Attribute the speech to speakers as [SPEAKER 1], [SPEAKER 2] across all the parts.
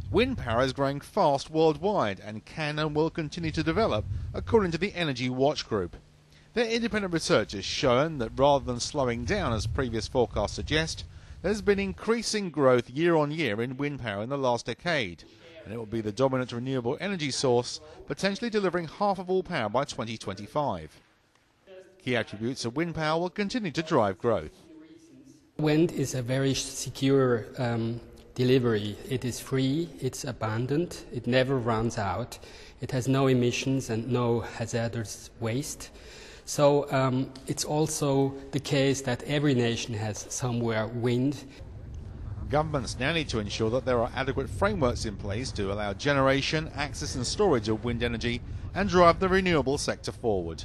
[SPEAKER 1] Wind power is growing fast worldwide and can and will continue to develop, according to the Energy Watch Group. Their independent research has shown that rather than slowing down as previous forecasts suggest, there's been increasing growth year on year in wind power in the last decade, and it will be the dominant renewable energy source, potentially delivering half of all power by 2025. Key attributes of wind power will continue to drive growth.
[SPEAKER 2] Wind is a very secure delivery. It is free, it's abundant, it never runs out, it has no emissions and no hazardous waste. So it's also the case that every nation has somewhere wind.
[SPEAKER 1] Governments now need to ensure that there are adequate frameworks in place to allow generation, access and storage of wind energy and drive the renewable sector forward.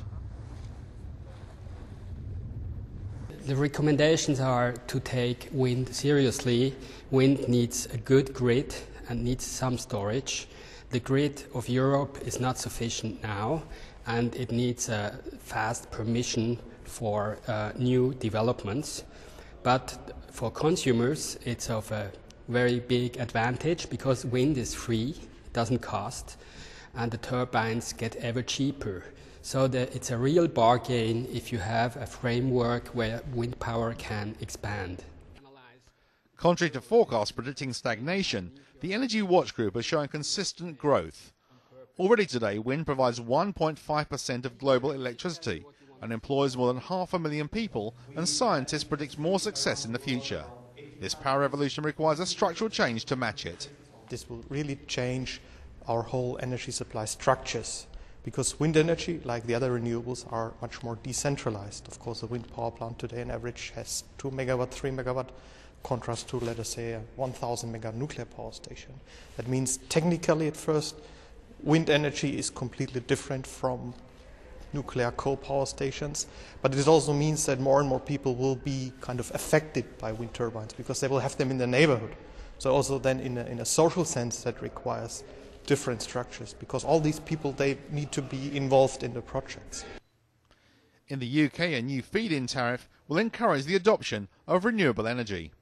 [SPEAKER 2] The recommendations are to take wind seriously. Wind needs a good grid and needs some storage. The grid of Europe is not sufficient now, and it needs a fast permission for new developments. But for consumers, it's of a very big advantage because wind is free, it doesn't cost, and the turbines get ever cheaper. So that it's a real bargain if you have a framework where wind power can expand.
[SPEAKER 1] Contrary to forecasts predicting stagnation, the Energy Watch Group is showing consistent growth. Already today, wind provides 1.5% of global electricity and employs more than 500,000 people, and scientists predict more success in the future. This power revolution requires a structural change to match it.
[SPEAKER 3] This will really change our whole energy supply structures, because wind energy, like the other renewables, are much more decentralized. Of course, a wind power plant today on average has 2 megawatt, 3 megawatt, contrast to, let us say, a 1,000 megawatt nuclear power station. That means technically at first, wind energy is completely different from nuclear coal power stations, but it also means that more and more people will be kind of affected by wind turbines because they will have them in their neighborhood. So also then in a social sense that requires different structures, because all these people, they need to be involved in the projects.
[SPEAKER 1] In the UK, a new feed-in tariff will encourage the adoption of renewable energy.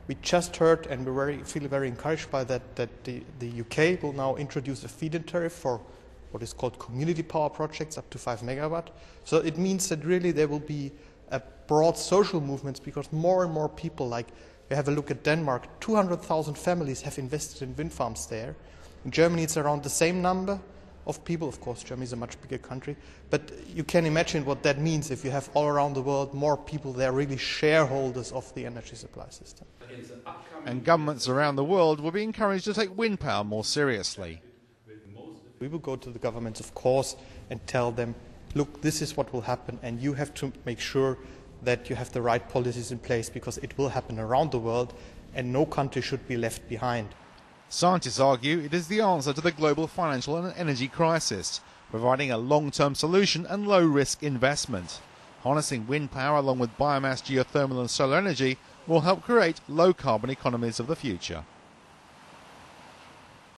[SPEAKER 3] We just heard, and we feel very encouraged by that the UK will now introduce a feed-in tariff for what is called community power projects up to 5 megawatt. So it means that really there will be a broad social movements, because more and more people, like we have a look at Denmark, 200,000 families have invested in wind farms there. In Germany it's around the same number of people. Of course, Germany is a much bigger country, but you can imagine what that means if you have all around the world more people that are really shareholders of the energy supply system.
[SPEAKER 1] And governments around the world will be encouraged to take wind power more seriously.
[SPEAKER 3] We will go to the governments, of course, and tell them, look, this is what will happen, and you have to make sure that you have the right policies in place, because it will happen around the world and no country should be left behind.
[SPEAKER 1] Scientists argue it is the answer to the global financial and energy crisis, providing a long-term solution and low-risk investment. Harnessing wind power along with biomass, geothermal and solar energy will help create low-carbon economies of the future.